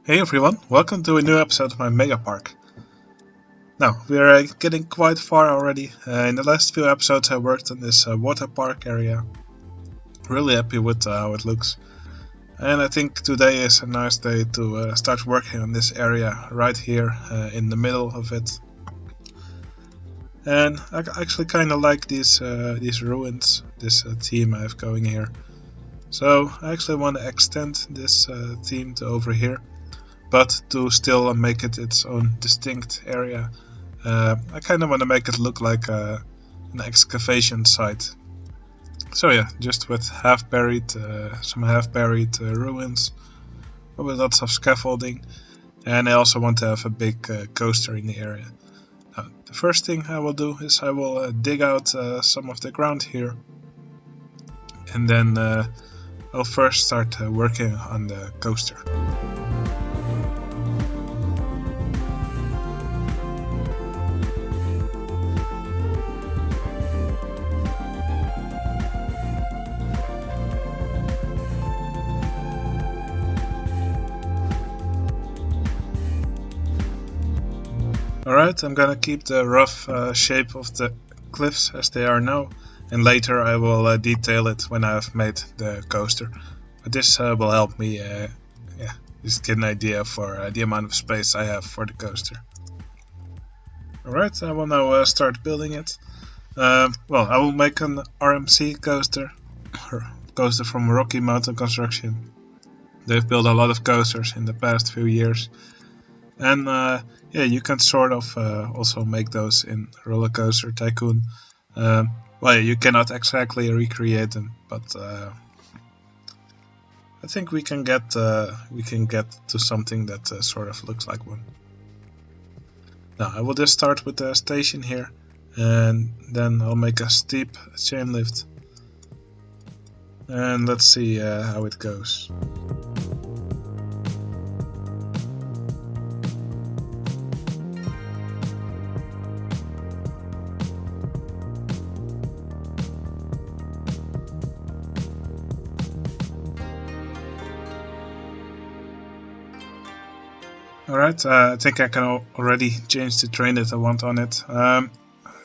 Hey everyone, welcome to a new episode of my Megapark. Now, we're getting quite far already. In the last few episodes I worked on this water park area. Really happy with how it looks. And I think today is a nice day to start working on this area right here in the middle of it. And I actually kind of like these ruins, this theme I have going here. So I actually want to extend this theme to over here. But to still make it its own distinct area. I kind of want to make it look like an excavation site. So yeah, just with some half-buried ruins, with lots of scaffolding, and I also want to have a big coaster in the area. Now, the first thing I will do is I will dig out some of the ground here, and then I'll first start working on the coaster. Alright, I'm gonna keep the rough shape of the cliffs as they are now, and later I will detail it when I've made the coaster. But this will help me just get an idea for the amount of space I have for the coaster. Alright, I will now start building it. I will make an RMC coaster, coaster from Rocky Mountain Construction. They've built a lot of coasters in the past few years. And you can sort of also make those in Roller Coaster Tycoon. You cannot exactly recreate them, but I think we can get to something that sort of looks like one. Now I will just start with the station here, and then I'll make a steep chain lift, and let's see how it goes. Alright, I think I can already change the train that I want on it. I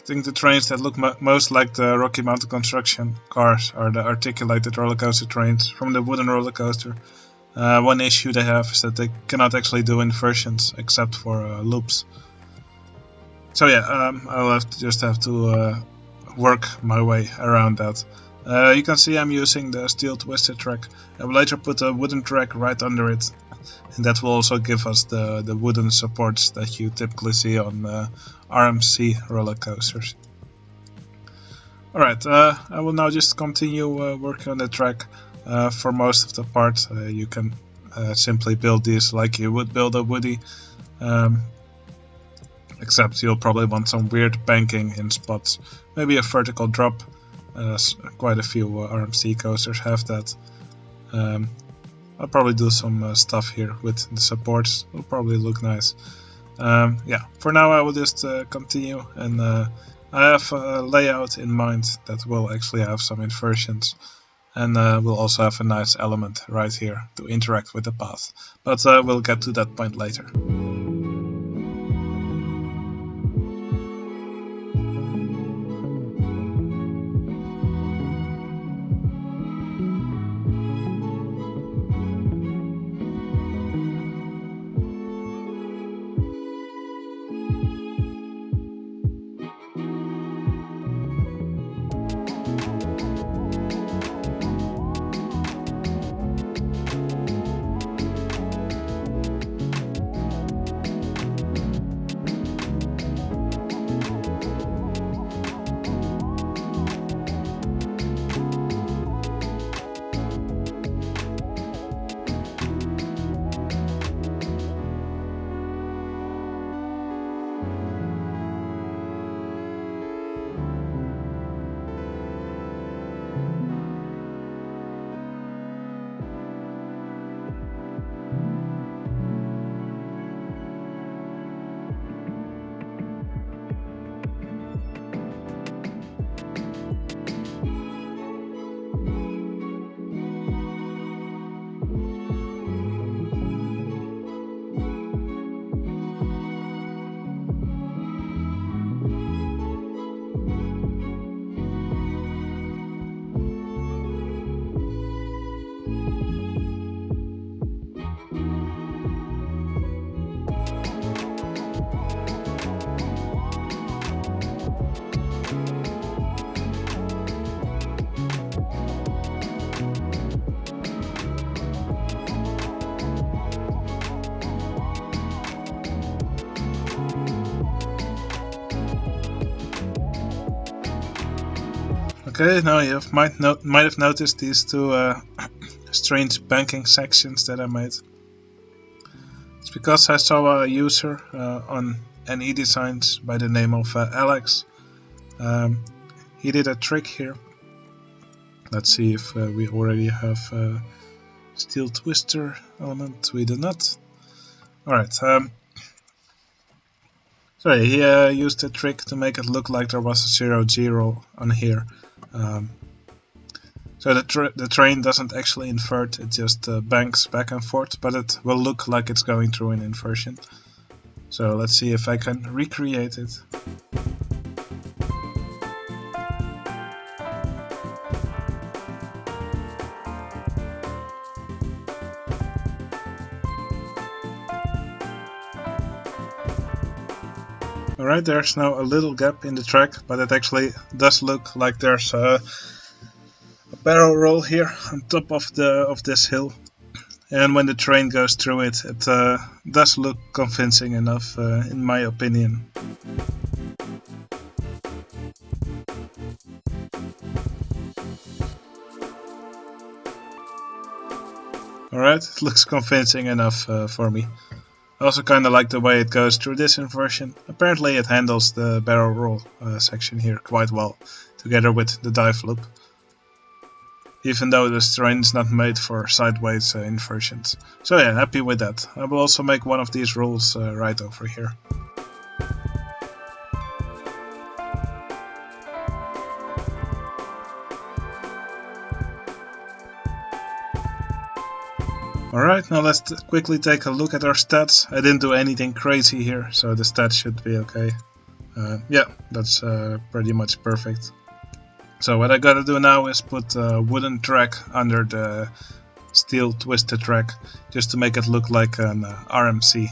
think the trains that look most like the Rocky Mountain Construction cars are the articulated roller coaster trains from the wooden roller coaster. One issue they have is that they cannot actually do inversions except for loops. So I'll just have to work my way around that. You can see I'm using the steel twisted track. I will later put a wooden track right under it, and that will also give us the wooden supports that you typically see on RMC roller coasters. Alright, I will now just continue working on the track. For most of the parts you can simply build these like you would build a woody, except you'll probably want some weird banking in spots, maybe a vertical drop. Quite a few RMC coasters have that. I'll probably do some stuff here with the supports. It'll probably look nice. For now I will just continue, and I have a layout in mind that will actually have some inversions, and we'll also have a nice element right here to interact with the path. But we'll get to that point later. Okay, now you might have noticed these two strange banking sections that I made. It's because I saw a user on NE Designs by the name of Alex. He did a trick here. Let's see if we already have a steel twister element. We do not. Alright, so he used a trick to make it look like there was a 0-0 on here. So the train doesn't actually invert, it just banks back and forth, but it will look like it's going through an inversion. So let's see if I can recreate it. Alright, there's now a little gap in the track, but it actually does look like there's a barrel roll here on top of this hill. And when the train goes through it, it does look convincing enough, in my opinion. Alright, it looks convincing enough for me. I also kinda like the way it goes through this inversion. Apparently it handles the barrel roll section here quite well, together with the dive loop. Even though this train is not made for sideways inversions. So yeah, happy with that. I will also make one of these rules right over here. Alright, now let's quickly take a look at our stats. I didn't do anything crazy here, so the stats should be okay. Yeah, that's pretty much perfect. So what I gotta do now is put a wooden track under the steel twisted track, just to make it look like an RMC.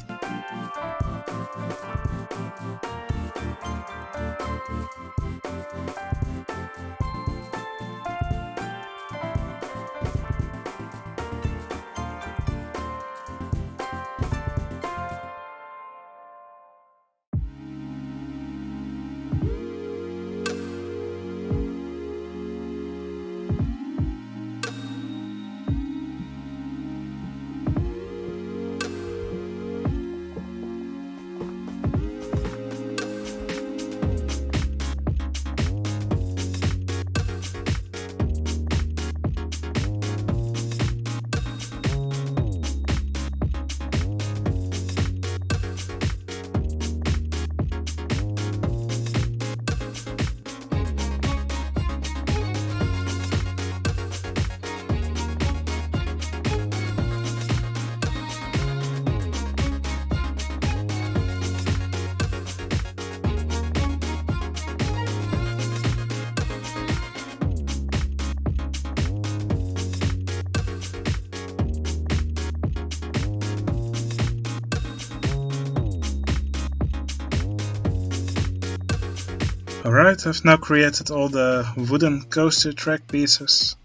Alright, I've now created all the wooden coaster track pieces.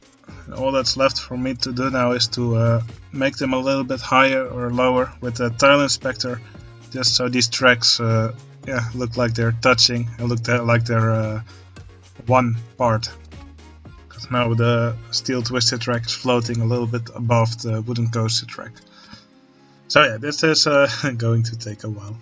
All that's left for me to do now is to make them a little bit higher or lower with the tile inspector, just so these tracks look like they're touching and look like they're one part. Because now the steel twisted track is floating a little bit above the wooden coaster track. So yeah, this is going to take a while.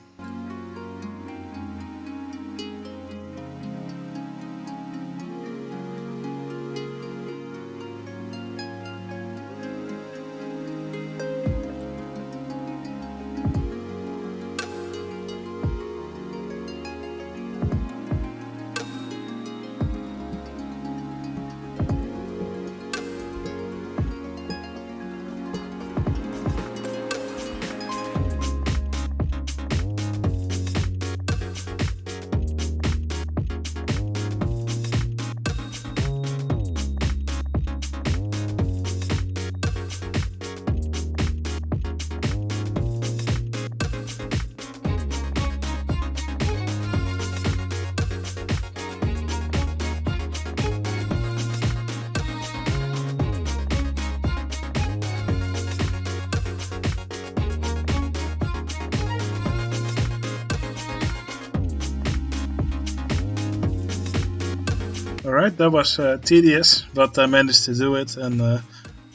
Alright, that was tedious, but I managed to do it, and I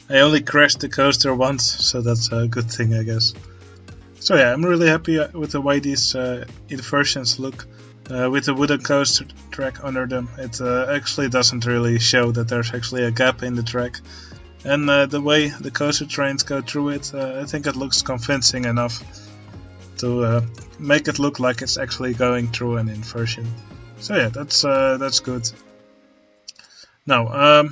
only crashed the coaster once, so that's a good thing, I guess. So yeah, I'm really happy with the way these inversions look. With the wooden coaster track under them, it actually doesn't really show that there's actually a gap in the track. And the way the coaster trains go through it, I think it looks convincing enough to make it look like it's actually going through an inversion. So yeah, that's good. Now,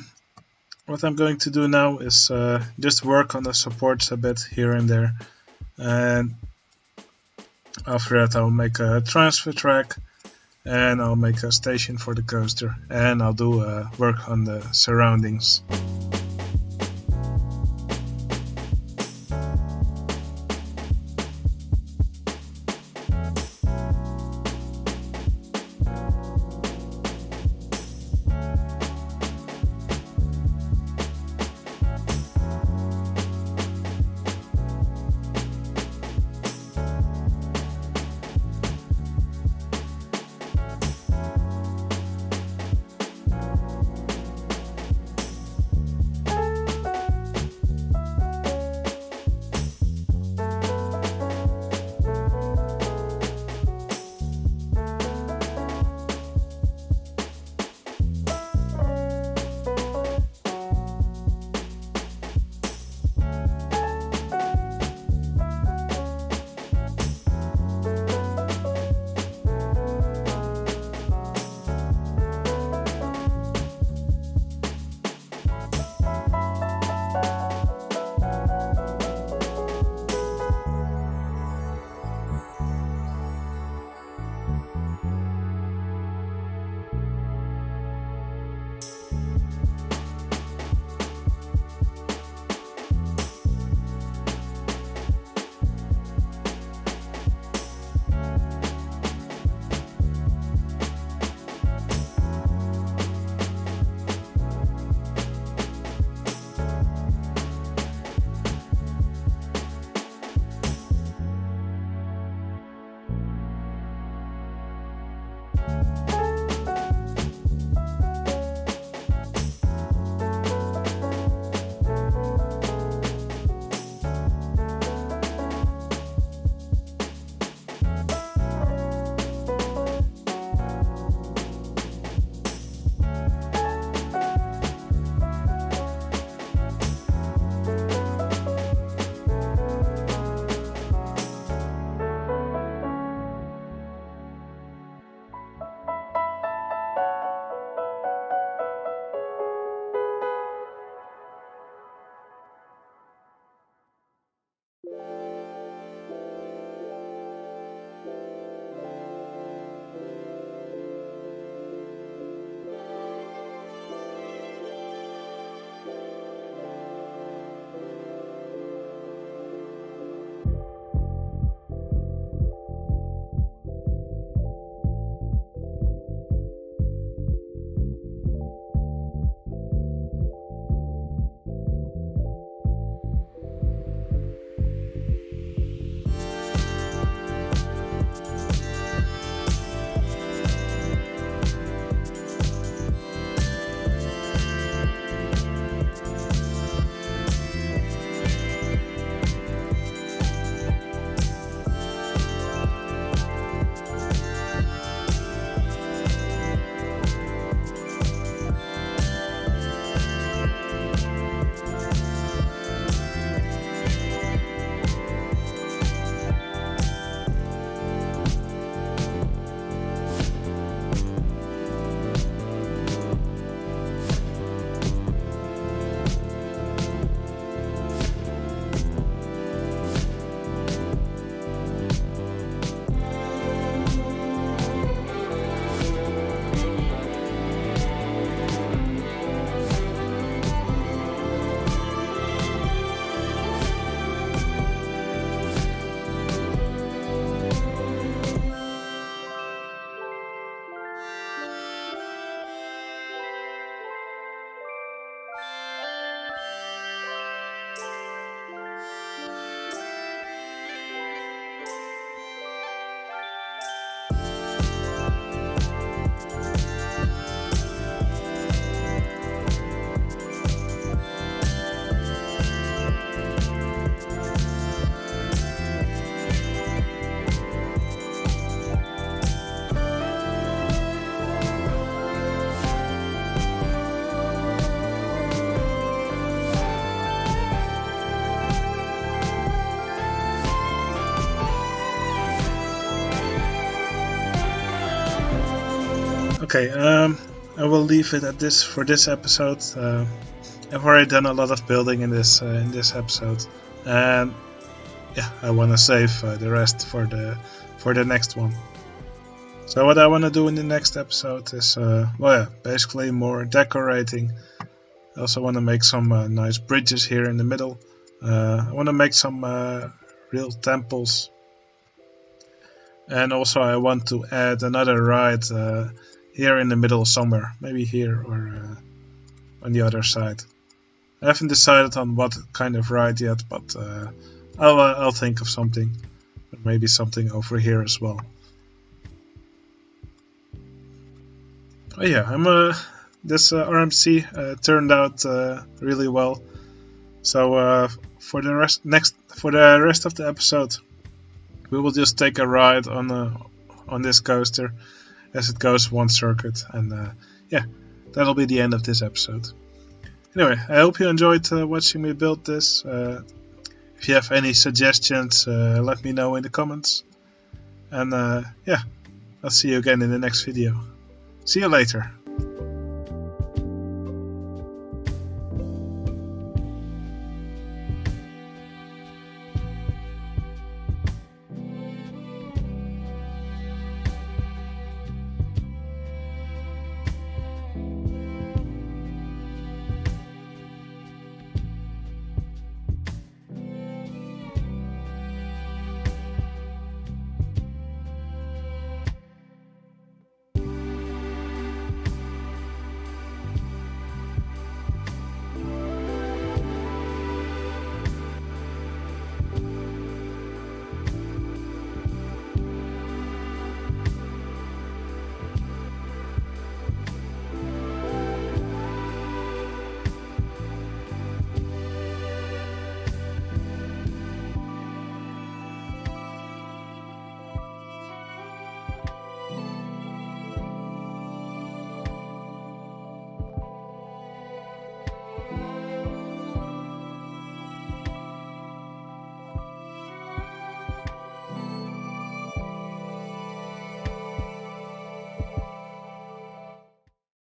what I'm going to do now is just work on the supports a bit here and there, and after that I'll make a transfer track, and I'll make a station for the coaster, and I'll do work on the surroundings. Okay, I will leave it at this for this episode. I've already done a lot of building in this episode, and yeah, I want to save the rest for the next one. So what I want to do in the next episode is, basically more decorating. I also want to make some nice bridges here in the middle. I want to make some real temples, and also I want to add another ride here in the middle somewhere, maybe here or on the other side. I haven't decided on what kind of ride yet, but I'll think of something. Maybe something over here as well. Oh yeah, this RMC turned out really well. So for the rest of the episode, we will just take a ride on this coaster as it goes one circuit, and yeah, that'll be the end of this episode. Anyway, I hope you enjoyed watching me build this. If you have any suggestions, let me know in the comments. And yeah, I'll see you again in the next video. See you later.